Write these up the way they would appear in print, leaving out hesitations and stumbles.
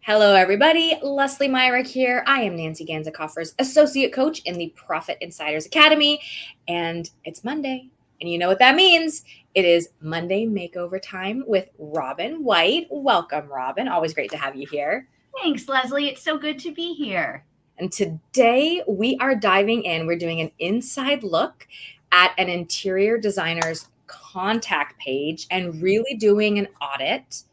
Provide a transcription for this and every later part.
Hello, everybody. Leslie Myrick here. I am Nancy Ganzakoffer's associate coach in the Profit Insiders Academy, and it's Monday. And you know what that means? It is Monday Makeover time with Robin White. Welcome, Robin. Always great to have you here. Thanks, Leslie. It's so good to be here. And today we are diving in. We're doing an inside look at an interior designer's contact page and really doing an audit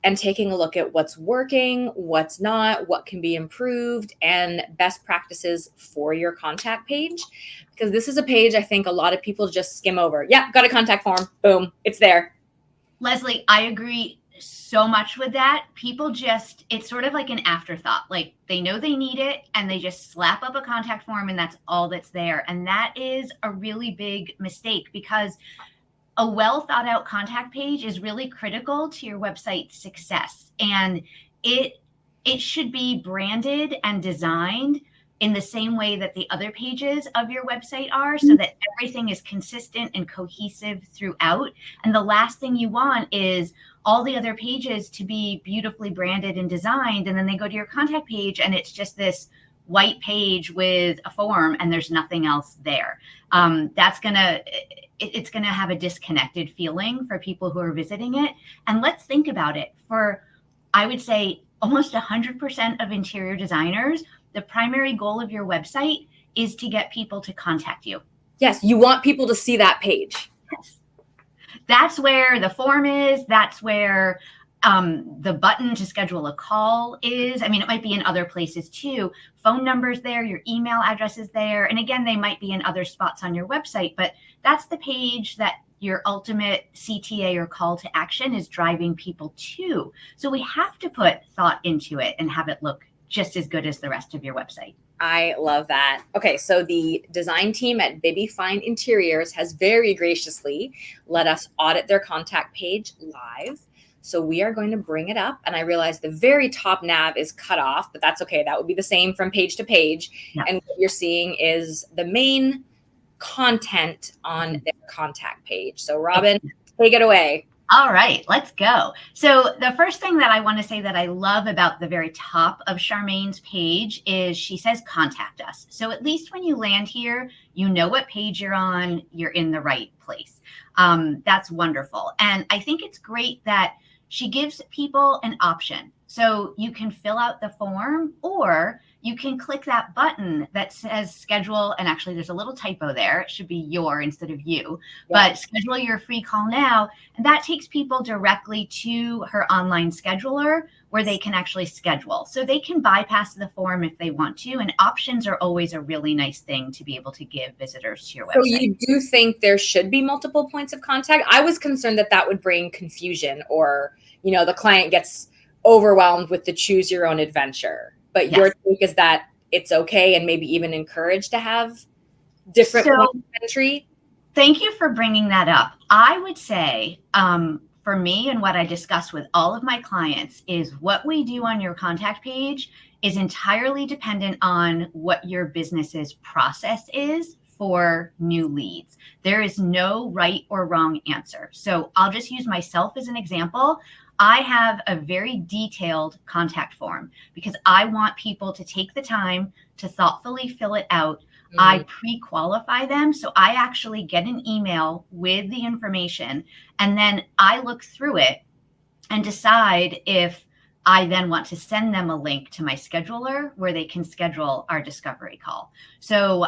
and taking a look at what's working, what's not, what can be improved, and best practices for your contact page. Because this is a page I think a lot of people just skim over. Yeah, got a contact form. Boom, it's there. Leslie, I agree so much with that. People it's sort of like an afterthought. Like they know they need it and they just slap up a contact form and that's all that's there. And that is a really big mistake because a well thought out contact page is really critical to your website's success. And it should be branded and designed in the same way that the other pages of your website are, so that everything is consistent and cohesive throughout. And the last thing you want is all the other pages to be beautifully branded and designed, and then they go to your contact page and it's just this white page with a form and there's nothing else there. It's going to have a disconnected feeling for people who are visiting it. And let's think about it. For, I would say, almost 100% of interior designers, the primary goal of your website is to get people to contact you. Yes, you want people to see that page. Yes. That's where the form is. That's where the button to schedule a call is. I mean, it might be in other places too. Phone numbers there, your email address is there. And again, they might be in other spots on your website, but that's the page that your ultimate CTA or call to action is driving people to. So we have to put thought into it and have it look just as good as the rest of your website. I love that. Okay, so the design team at Bibby Fine Interiors has very graciously let us audit their contact page live. So we are going to bring it up, and I realize the very top nav is cut off, but that's okay. That would be the same from page to page. Yep. And what you're seeing is the main content on their contact page. So Robin, take it away. All right, let's go. So the first thing that I want to say that I love about the very top of Charmaine's page is she says, contact us. So at least when you land here, you know what page you're on, you're in the right place. That's wonderful. And I think it's great that she gives people an option. So you can fill out the form or you can click that button that says schedule. And actually there's a little typo there. It should be your instead of you, but schedule your free call now. And that takes people directly to her online scheduler where they can actually schedule. So they can bypass the form if they want to. And options are always a really nice thing to be able to give visitors to your website. So you do think there should be multiple points of contact? I was concerned that that would bring confusion or, you know, the client gets overwhelmed with the choose your own adventure. But your take is that it's okay and maybe even encouraged to have different points of entry? Thank you for bringing that up. I would say for me and what I discuss with all of my clients is what we do on your contact page is entirely dependent on what your business's process is for new leads. There is no right or wrong answer. So I'll just use myself as an example. I have a very detailed contact form because I want people to take the time to thoughtfully fill it out. I pre-qualify them. So I actually get an email with the information and then I look through it and decide if I then want to send them a link to my scheduler where they can schedule our discovery call. So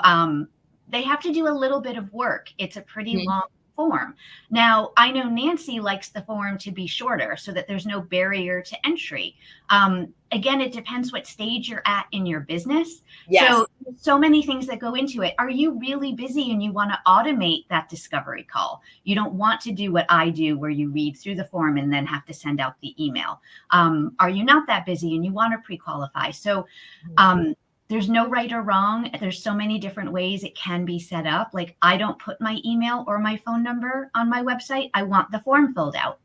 they have to do a little bit of work. It's a pretty long form. Now, I know Nancy likes the form to be shorter so that there's no barrier to entry. Again, it depends what stage you're at in your business. Yes. So many things that go into it. Are you really busy and you want to automate that discovery call? You don't want to do what I do where you read through the form and then have to send out the email. Are you not that busy and you want to pre-qualify? So there's no right or wrong. There's so many different ways it can be set up. Like I don't put my email or my phone number on my website. I want the form filled out.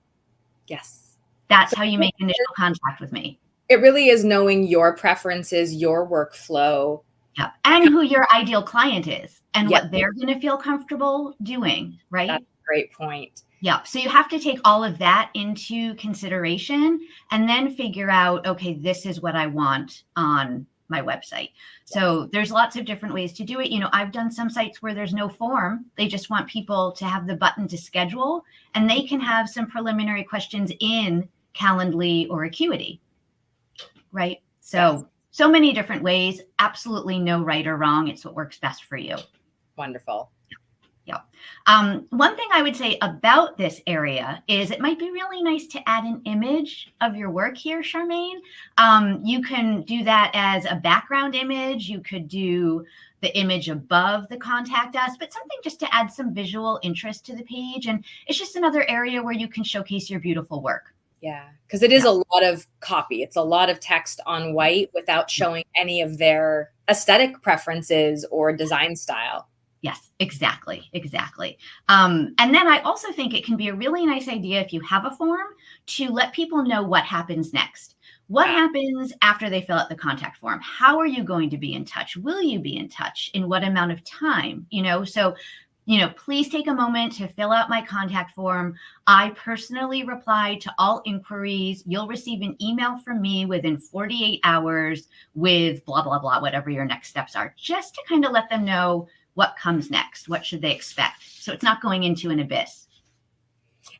Yes. That's how you make initial contact with me. It really is knowing your preferences, your workflow. Yep. And who your ideal client is and what they're going to feel comfortable doing, right? That's a great point. Yeah. So you have to take all of that into consideration and then figure out, okay, this is what I want on my website. So there's lots of different ways to do it. I've done some sites where there's no form. They just want people to have the button to schedule, and they can have some preliminary questions in Calendly or Acuity, right? So many different ways. Absolutely no right or wrong. It's what works best for you. Wonderful. Yeah. One thing I would say about this area is it might be really nice to add an image of your work here, Charmaine. You can do that as a background image. You could do the image above the contact us, but something just to add some visual interest to the page. And it's just another area where you can showcase your beautiful work. Yeah, because it is a lot of copy. It's a lot of text on white without showing any of their aesthetic preferences or design style. Yes, exactly. And then I also think it can be a really nice idea if you have a form to let people know what happens next. What happens after they fill out the contact form? How are you going to be in touch? Will you be in touch? In what amount of time? So please take a moment to fill out my contact form. I personally reply to all inquiries. You'll receive an email from me within 48 hours with blah, blah, blah, whatever your next steps are, just to kind of let them know what comes next. What should they expect? So it's not going into an abyss.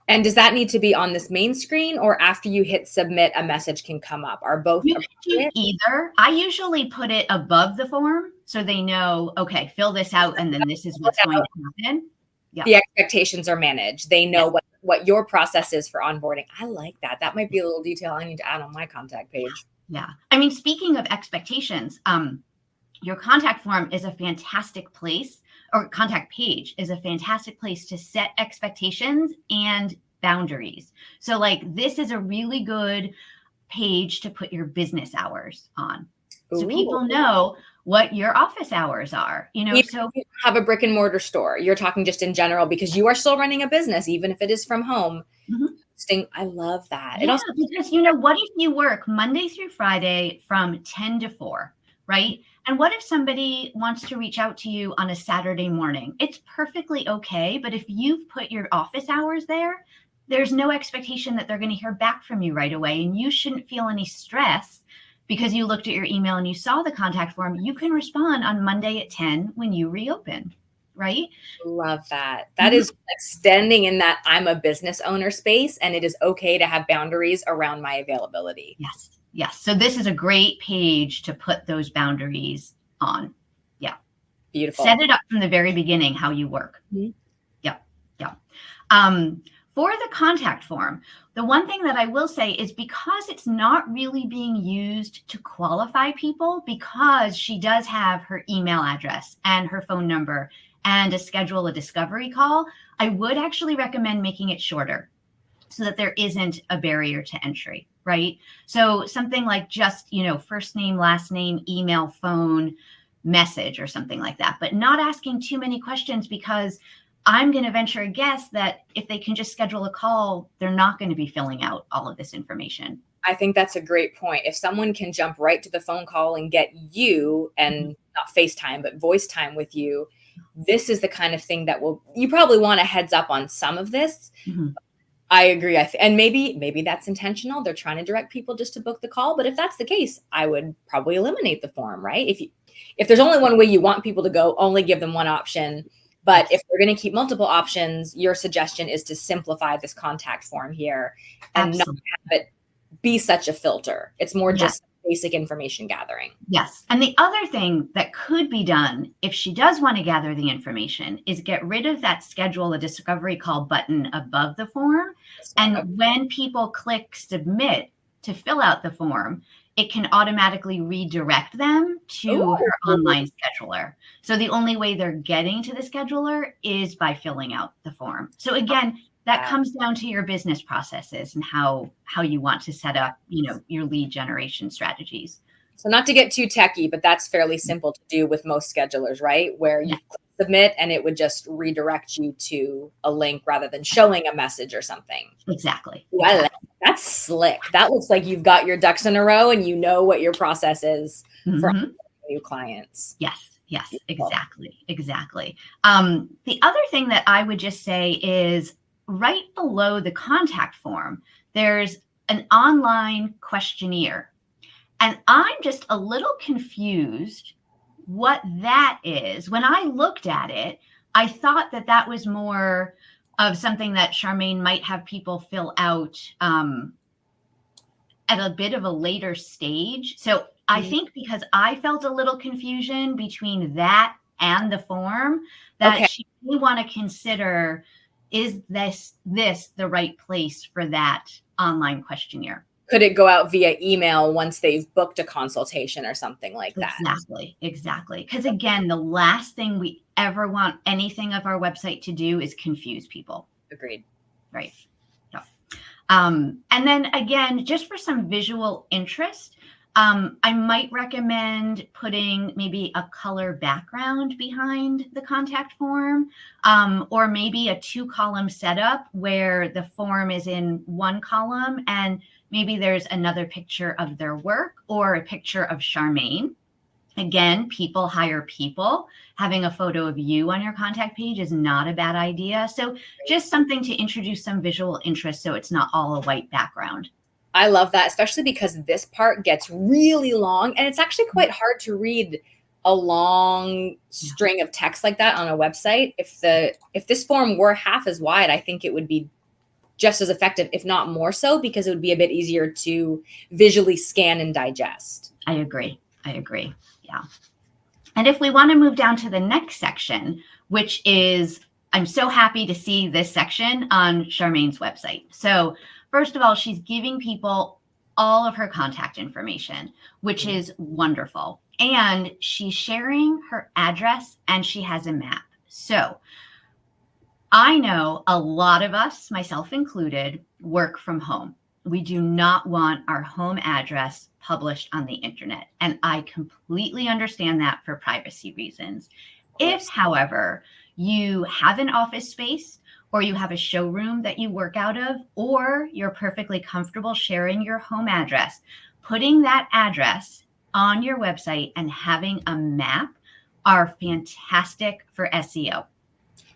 And does that need to be on this main screen, or after you hit submit, a message can come up? Are both You can do either. I usually put it above the form so they know, okay, fill this out and then this is what's going to happen. Yeah. The expectations are managed. They know what your process is for onboarding. I like that. That might be a little detail I need to add on my contact page. Yeah. I mean, speaking of expectations, your contact form is a fantastic place, or contact page is a fantastic place to set expectations and boundaries. So this is a really good page to put your business hours on. So people know what your office hours are, so you have a brick and mortar store. You're talking just in general because you are still running a business, even if it is from home. Mm-hmm. I love that. Yeah, because what if you work Monday through Friday from 10 to 4, right? And what if somebody wants to reach out to you on a Saturday morning? It's perfectly okay. But if you've put your office hours there, there's no expectation that they're going to hear back from you right away. And you shouldn't feel any stress because you looked at your email and you saw the contact form. You can respond on Monday at 10 when you reopen, right? Love that. That is extending in that I'm a business owner space, and it is okay to have boundaries around my availability. Yes. Yes. So this is a great page to put those boundaries on. Yeah. Beautiful. Set it up from the very beginning, how you work. Mm-hmm. Yeah. Yeah. For the contact form, the one thing that I will say is because it's not really being used to qualify people, because she does have her email address and her phone number and to schedule a discovery call, I would actually recommend making it shorter so that there isn't a barrier to entry, right? So something like just, first name, last name, email, phone, message, or something like that, but not asking too many questions, because I'm going to venture a guess that if they can just schedule a call, they're not going to be filling out all of this information. I think that's a great point. If someone can jump right to the phone call and get you, and not FaceTime, but voice time with you, this is the kind of thing that you probably want a heads up on some of this. Mm-hmm. I agree. And maybe that's intentional. They're trying to direct people just to book the call. But if that's the case, I would probably eliminate the form, right? If there's only one way you want people to go, only give them one option. But if they're going to keep multiple options, your suggestion is to simplify this contact form here and not have it be such a filter. It's more just basic information gathering. Yes. And the other thing that could be done if she does want to gather the information is get rid of that schedule a discovery call button above the form. And when people click submit to fill out the form, it can automatically redirect them to her online scheduler. So the only way they're getting to the scheduler is by filling out the form. So again, that comes down to your business processes and how you want to set up, your lead generation strategies. So not to get too techie, but that's fairly simple to do with most schedulers, right? Where you submit and it would just redirect you to a link rather than showing a message or something. Exactly. Well, that's slick. That looks like you've got your ducks in a row and you know what your process is for new clients. Yes, exactly. The other thing that I would just say is right below the contact form, there's an online questionnaire. And I'm just a little confused what that is. When I looked at it, I thought that that was more of something that Charmaine might have people fill out at a bit of a later stage. So I think because I felt a little confusion between that and the form, that Okay. she may want to consider, is this the right place for that online questionnaire? Could it go out via email once they've booked a consultation or something like that? Exactly. Because again, the last thing we ever want anything of our website to do is confuse people. Agreed. Right. Yeah. And then again, just for some visual interest, I might recommend putting maybe a color background behind the contact form, or maybe a 2-column setup where the form is in one column and maybe there's another picture of their work or a picture of Charmaine. Again, people hire people. Having a photo of you on your contact page is not a bad idea. So just something to introduce some visual interest so it's not all a white background. I love that, especially because this part gets really long and it's actually quite hard to read a long string of text like that on a website. If this form were half as wide, I think it would be just as effective, if not more so, because it would be a bit easier to visually scan and digest. I agree. Yeah. And if we want to move down to the next section, which is, I'm so happy to see this section on Charmaine's website. So first of all, she's giving people all of her contact information, which is wonderful. And she's sharing her address and she has a map. So I know a lot of us, myself included, work from home. We do not want our home address published on the internet. And I completely understand that for privacy reasons. If, however, you have an office space or you have a showroom that you work out of, or you're perfectly comfortable sharing your home address, putting that address on your website and having a map are fantastic for SEO.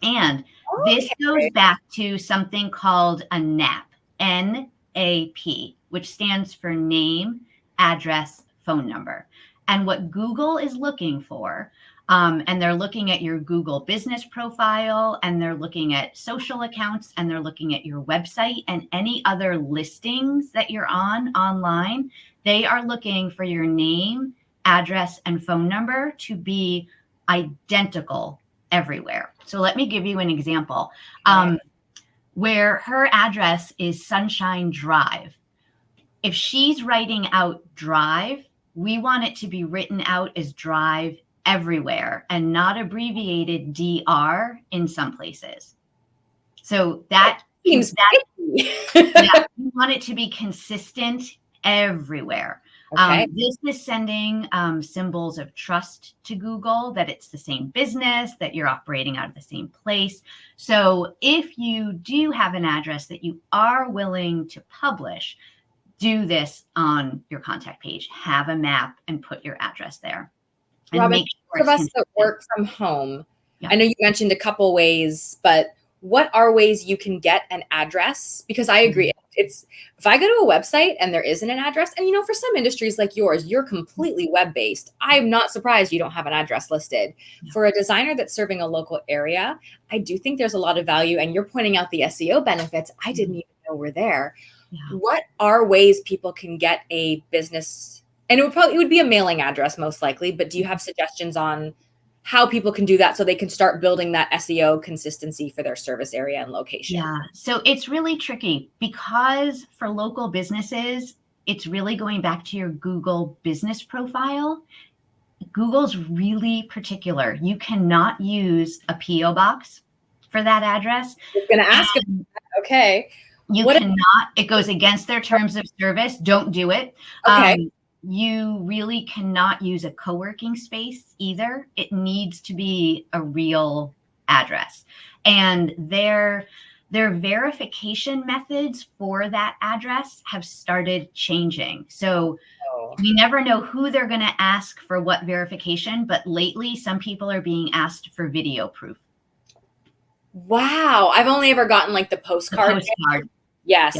And this goes back to something called a NAP, N-A-P, which stands for name, address, phone number. And what Google is looking for, and they're looking at your Google business profile, and they're looking at social accounts, and they're looking at your website and any other listings that you're on online. They are looking for your name, address, and phone number to be identical everywhere. So let me give you an example. Where her address is Sunshine Drive. If she's writing out drive, we want it to be written out as drive everywhere and not abbreviated DR in some places. So that seems yeah, you want it to be consistent everywhere. Okay. This is sending symbols of trust to Google, that it's the same business, that you're operating out of the same place. So if you do have an address that you are willing to publish, do this on your contact page. Have a map and put your address there. And Robin, make sure for us that work from home, yeah. I know you mentioned a couple ways, but what are ways you can get an address? Because I agree. It's if I go to a website and there isn't an address, and for some industries like yours, you're completely web-based. I'm not surprised you don't have an address listed. Yeah. For a designer that's serving a local area, I do think there's a lot of value. And you're pointing out the SEO benefits I didn't even know were there. Yeah. What are ways people can get a business? And it would be a mailing address most likely, but do you have suggestions on how people can do that so they can start building that SEO consistency for their service area and location? Yeah, so it's really tricky because for local businesses, it's really going back to your Google business profile. Google's really particular. You cannot use a PO box for that address. I was going to ask if okay. You cannot. It goes against their terms of service. Don't do it. Okay. You really cannot use a co-working space either. It needs to be a real address. And their verification methods for that address have started changing. So we never know who they're going to ask for what verification, but lately some people are being asked for video proof. Wow. I've only ever gotten like the The postcard. postcard. Yeah. Yes.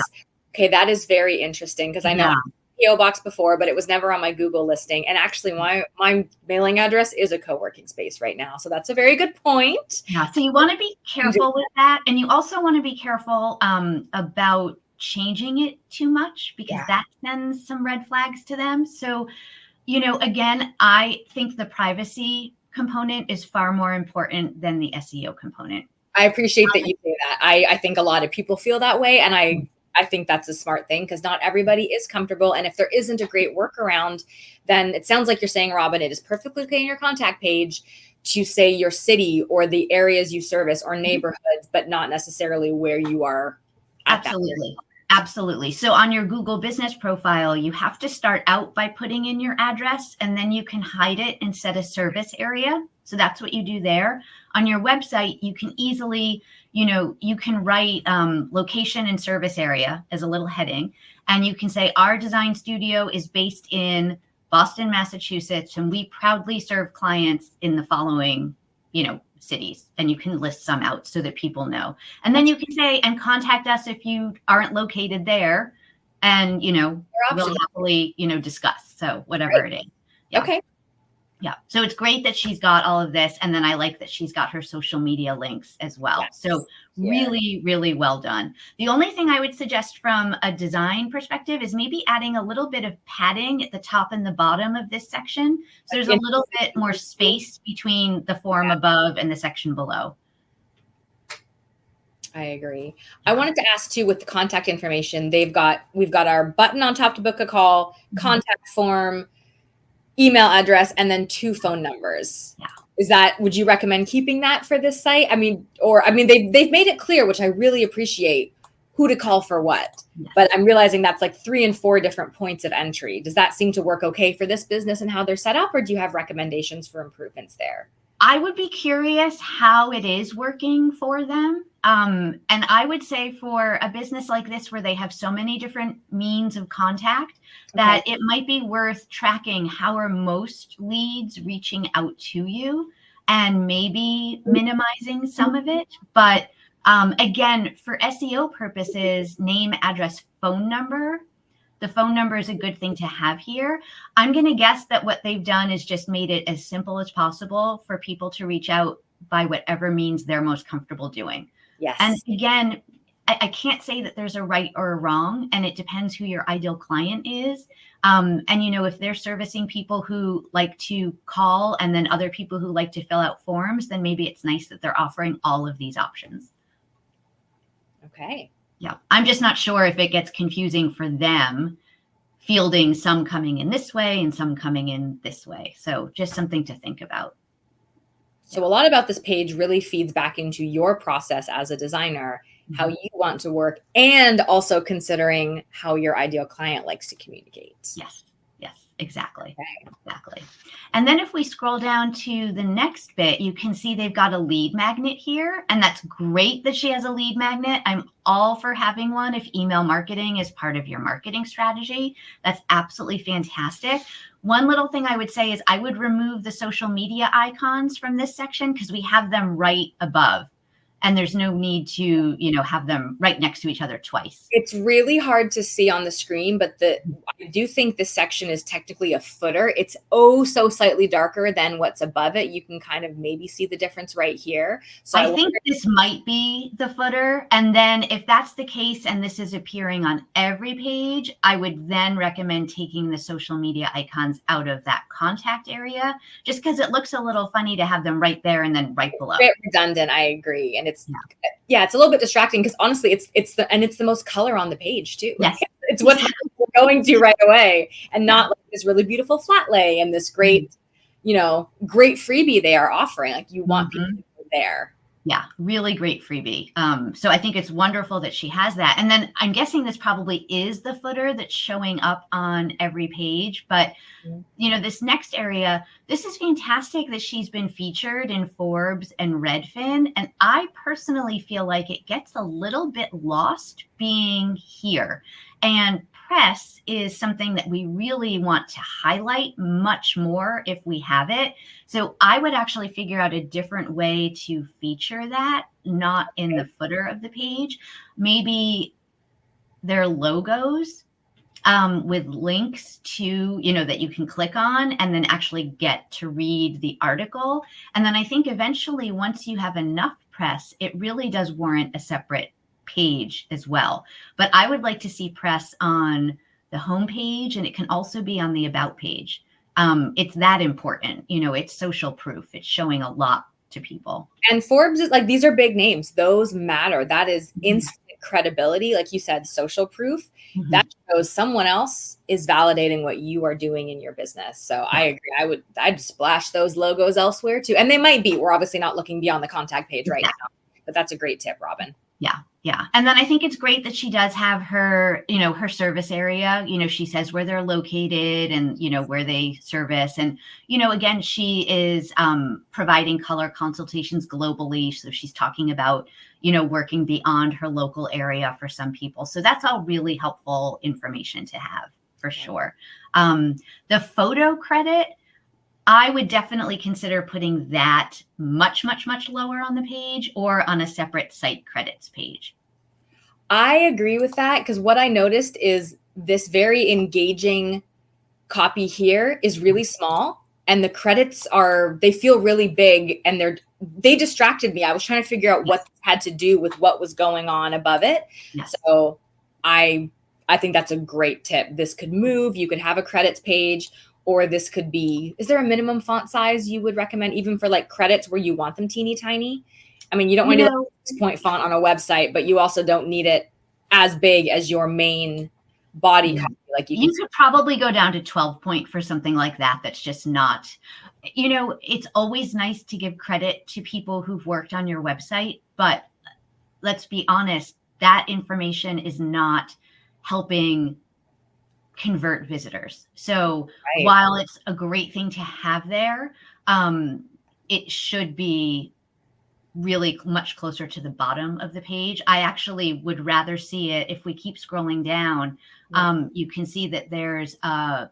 Okay, that is very interesting because I know I Yeah. had a PO box before, but it was never on my Google listing. And actually, my mailing address is a co-working space right now, so that's a very good point. Yeah. So you want to be careful with that, and you also want to be careful about changing it too much, because Yeah, that sends some red flags to them. So, again, I think the privacy component is far more important than the SEO component. I appreciate that you say that. I think a lot of people feel that way, and I think that's a smart thing because not everybody is comfortable. And if there isn't a great workaround, then it sounds like you're saying, Robin, it is perfectly okay in your contact page to say your city or the areas you service or neighborhoods, but not necessarily where you are at that very Absolutely. Absolutely. So on your Google business profile, you have to start out by putting in your address, and then you can hide it and set a service area. So that's what you do there. On your website, you can easily, you can write location and service area as a little heading. And you can say, our design studio is based in Boston, Massachusetts, and we proudly serve clients in the following, cities. And you can list some out so that people know. And then you can say, and contact us if you aren't located there. And, we'll happily, discuss. So whatever it is. Yeah. Okay. Yeah. So it's great that she's got all of this. And then I like that she's got her social media links as well. Yes. So really, really well done. The only thing I would suggest from a design perspective is maybe adding a little bit of padding at the top and the bottom of this section. So there's a little bit more space between the form above and the section below. I agree. I wanted to ask too, with the contact information, we've got our button on top to book a call, contact form, email address, and then 2 phone numbers. Yeah. Would you recommend keeping that for this site? They've made it clear, which I really appreciate, who to call for what. Yes. But I'm realizing that's like 3 and 4 different points of entry. Does that seem to work okay for this business and how they're set up, or do you have recommendations for improvements there? I would be curious how it is working for them. And I would say for a business like this, where they have so many different means of contact, that it might be worth tracking how are most leads reaching out to you, and maybe minimizing some of it. But again, for SEO purposes, name, address, phone number. The phone number is a good thing to have here. I'm going to guess that what they've done is just made it as simple as possible for people to reach out by whatever means they're most comfortable doing. Yes. And again, I can't say that there's a right or a wrong, and it depends who your ideal client is. And, if they're servicing people who like to call and then other people who like to fill out forms, then maybe it's nice that they're offering all of these options. Okay. Yeah, I'm just not sure if it gets confusing for them, fielding some coming in this way and some coming in this way. So just something to think about. So a lot about this page really feeds back into your process as a designer, how you want to work, and also considering how your ideal client likes to communicate. Yes, exactly. Okay. Exactly. And then if we scroll down to the next bit, you can see they've got a lead magnet here. And that's great that she has a lead magnet. I'm all for having one if email marketing is part of your marketing strategy. That's absolutely fantastic. One little thing I would say is I would remove the social media icons from this section, because we have them right above. And there's no need to, have them right next to each other twice. It's really hard to see on the screen, but I do think this section is technically a footer. It's so slightly darker than what's above it. You can kind of maybe see the difference right here. So I think this might be the footer. And then if that's the case, and this is appearing on every page, I would then recommend taking the social media icons out of that contact area, just because it looks a little funny to have them right there and then right below. A bit redundant, I agree. And it's a little bit distracting, because honestly, it's the most color on the page too. Yes. It's what we're going to right away, and not like this really beautiful flat lay and this great, great freebie they are offering. Like, you want people to go there. Yeah, really great freebie. So I think it's wonderful that she has that. And then I'm guessing this probably is the footer that's showing up on every page. But, this next area, this is fantastic that she's been featured in Forbes and Redfin. And I personally feel like it gets a little bit lost being here. And press is something that we really want to highlight much more if we have it. So I would actually figure out a different way to feature that, not in the footer of the page. Maybe their logos with links to, that you can click on and then actually get to read the article. And then I think eventually, once you have enough press, it really does warrant a separate page as well. But I would like to see press on the homepage, and it can also be on the about page. It's that important. It's social proof. It's showing a lot to people. And Forbes is like, these are big names. Those matter. That is instant credibility. Like you said, social proof. That shows someone else is validating what you are doing in your business. So I agree. I'd splash those logos elsewhere too. And they might be. We're obviously not looking beyond the contact page right now, but that's a great tip, Robin. Yeah. Yeah. And then I think it's great that she does have her, her service area. She says where they're located and, where they service. And, again, she is providing color consultations globally. So she's talking about, working beyond her local area for some people. So that's all really helpful information to have for sure. The photo credit, I would definitely consider putting that much, much, much lower on the page or on a separate site credits page. I agree with that, because what I noticed is this very engaging copy here is really small, and the credits they feel really big, and they distracted me. I was trying to figure out what had to do with what was going on above it. Yes. So I think that's a great tip. This could move. You could have a credits page. Or this could be, is there a minimum font size you would recommend even for like credits where you want them teeny tiny? I mean, you don't want to do a 6-point font on a website, but you also don't need it as big as your main body copy. Like you could probably go down to 12-point for something like that. That's just not, it's always nice to give credit to people who've worked on your website, but let's be honest, that information is not helping convert visitors. So while it's a great thing to have there, it should be really much closer to the bottom of the page. I actually would rather see it, if we keep scrolling down, you can see that there's a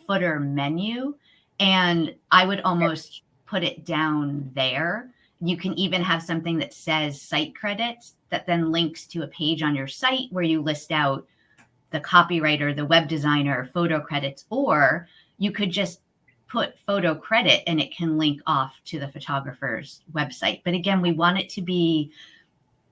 footer menu, and I would almost put it down there. You can even have something that says site credits that then links to a page on your site where you list out the copywriter, the web designer, photo credits, or you could just put photo credit and it can link off to the photographer's website. But again, we want it to be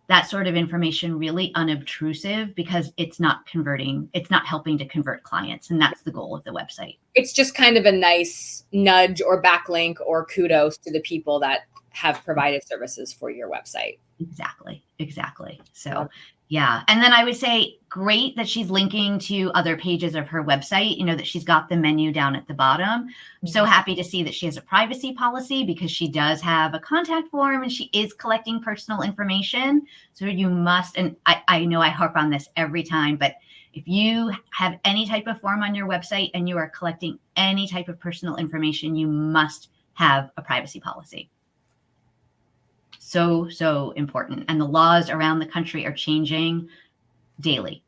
that sort of information really unobtrusive, because it's not converting, it's not helping to convert clients. And that's the goal of the website. It's just kind of a nice nudge or backlink or kudos to the people that have provided services for your website. Exactly. So yeah. And then I would say great that she's linking to other pages of her website, that she's got the menu down at the bottom. I'm so happy to see that she has a privacy policy, because she does have a contact form and she is collecting personal information. So you must, and I know I harp on this every time, but if you have any type of form on your website and you are collecting any type of personal information, you must have a privacy policy. So important. And the laws around the country are changing daily.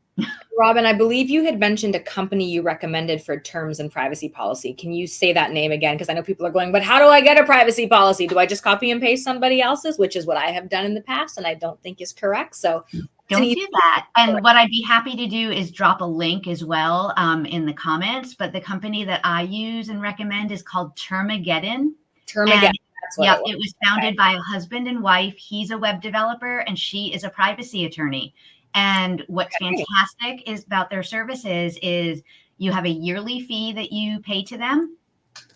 Robin, I believe you had mentioned a company you recommended for terms and privacy policy. Can you say that name again? Because I know people are going, but how do I get a privacy policy? Do I just copy and paste somebody else's, which is what I have done in the past and I don't think is correct. So don't do that. And what I'd be happy to do is drop a link as well in the comments. But the company that I use and recommend is called Termageddon. Yeah, it was founded by a husband and wife. He's a web developer and she is a privacy attorney. And what's fantastic is about their services is you have a yearly fee that you pay to them.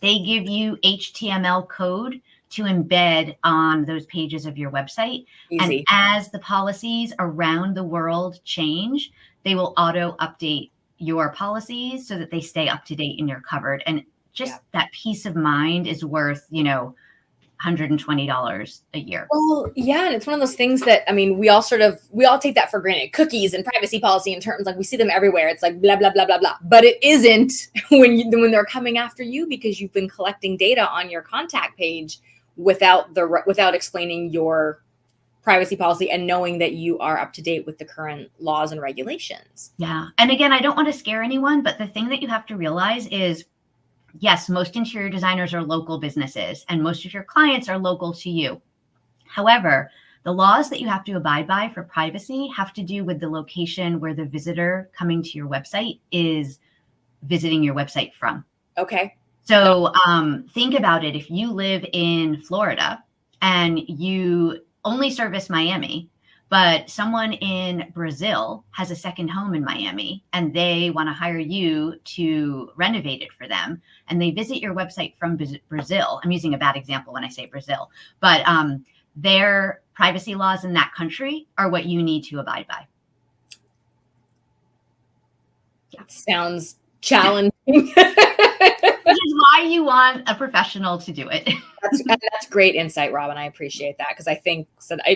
They give you HTML code to embed on those pages of your website. Easy. And as the policies around the world change, they will auto update your policies so that they stay up to date and you're covered. And just that peace of mind is worth, $120 a year. Well, yeah. And it's one of those things that, we all take that for granted. Cookies and privacy policy and terms, like we see them everywhere. It's like blah, blah, blah, blah, blah. But it isn't when they're coming after you because you've been collecting data on your contact page without explaining your privacy policy and knowing that you are up to date with the current laws and regulations. Yeah. And again, I don't want to scare anyone, but the thing that you have to realize is, yes, most interior designers are local businesses and most of your clients are local to you. However, the laws that you have to abide by for privacy have to do with the location where the visitor coming to your website is visiting your website from. Okay. So think about it. If you live in Florida and you only service Miami, but someone in Brazil has a second home in Miami and they want to hire you to renovate it for them, and they visit your website from Brazil. I'm using a bad example when I say Brazil, but their privacy laws in that country are what you need to abide by. Yeah. Sounds challenging. Which is why you want a professional to do it. That's great insight, Robin. I appreciate that, because I think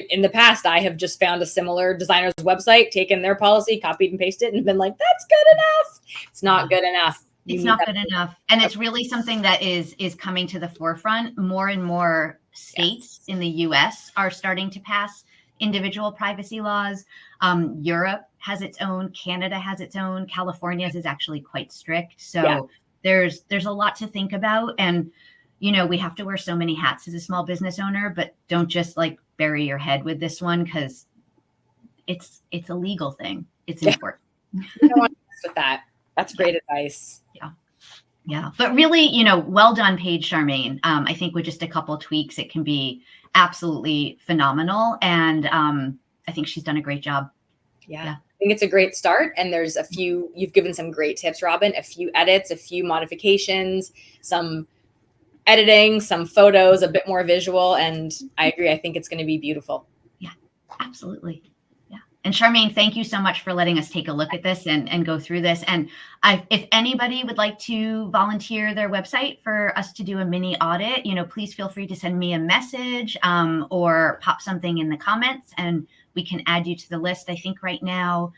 in the past I have just found a similar designer's website, taken their policy, copied and pasted, and been like, that's good enough. It's not good enough. It's not good enough. And it's really something that is coming to the forefront. More and more states in the US are starting to pass individual privacy laws. Europe has its own, Canada has its own, California's is actually quite strict. So there's a lot to think about. And, you know, we have to wear so many hats as a small business owner, but don't just like bury your head with this one, because it's a legal thing. It's important. I don't want to mess with that. That's great advice. Yeah. But really, you know, well done, Paige Charmaine. I think with just a couple of tweaks, it can be absolutely phenomenal. And I think she's done a great job. Yeah. I think it's a great start. And there's you've given some great tips, Robin, a few edits, a few modifications, some editing, some photos, a bit more visual. And I agree. I think it's going to be beautiful. Yeah, absolutely. And Charmaine, thank you so much for letting us take a look at this and go through this. And if anybody would like to volunteer their website for us to do a mini audit, you know, please feel free to send me a message or pop something in the comments and we can add you to the list. I think right now,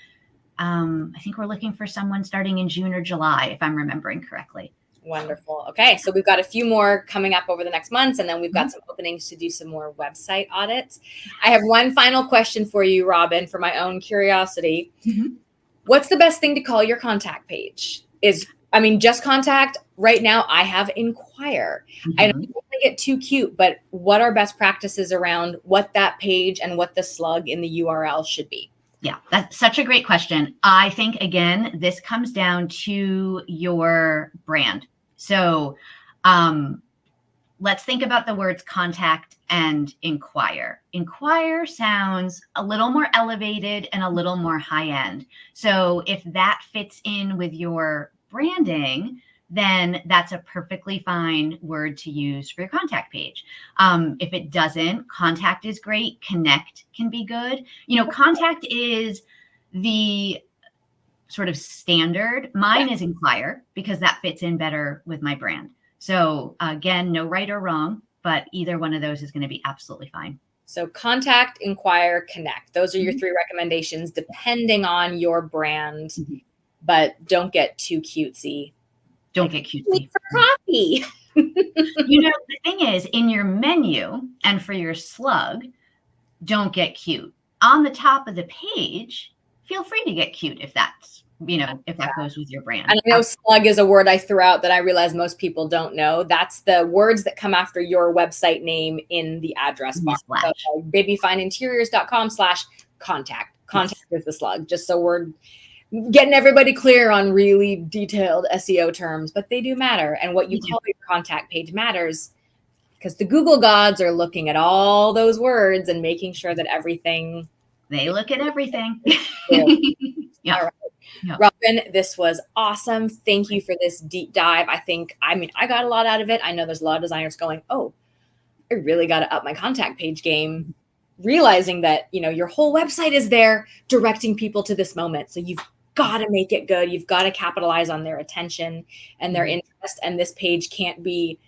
I think we're looking for someone starting in June or July, if I'm remembering correctly. Wonderful. Okay. So we've got a few more coming up over the next months, and then we've got some openings to do some more website audits. I have one final question for you, Robin, for my own curiosity. What's the best thing to call your contact page? Just contact. Right now I have inquire. I don't want to get too cute, but what are best practices around what that page and what the slug in the URL should be? Yeah, that's such a great question. I think, again, this comes down to your brand. So let's think about the words contact and inquire. Inquire sounds a little more elevated and a little more high end. So if that fits in with your branding, then that's a perfectly fine word to use for your contact page. If it doesn't, contact is great. Connect can be good. You know, contact is the sort of standard. Mine is inquire because that fits in better with my brand. So again, no right or wrong, but either one of those is going to be absolutely fine. So contact, inquire, connect. Those are your three recommendations depending on your brand, but don't get too cutesy. Don't get cutesy. For coffee. You know, the thing is, in your menu and for your slug, don't get cute. On the top of the page, feel free to get cute if that's, if that goes with your brand. And I know slug is a word I threw out that I realize most people don't know. That's the words that come after your website name in the address bar. So babyfineinteriors.com/contact. Contact is the slug, just so we're getting everybody clear on really detailed SEO terms, but they do matter. And what you call your contact page matters because the Google gods are looking at all those words and making sure that everything. They look at everything. Yeah. All right. Yeah. Robin, this was awesome. Thank you for this deep dive. I got a lot out of it. I know there's a lot of designers going, oh, I really got to up my contact page game, realizing that, your whole website is there directing people to this moment. So you've got to make it good. You've got to capitalize on their attention and their interest. And this page can't be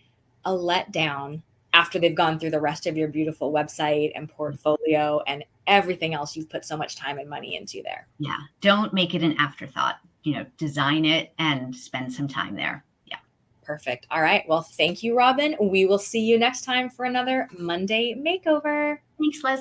a letdown after they've gone through the rest of your beautiful website and portfolio and everything else you've put so much time and money into there. Yeah. Don't make it an afterthought. Design it and spend some time there. Yeah. Perfect. All right. Well, thank you, Robin. We will see you next time for another Monday makeover. Thanks, Leslie.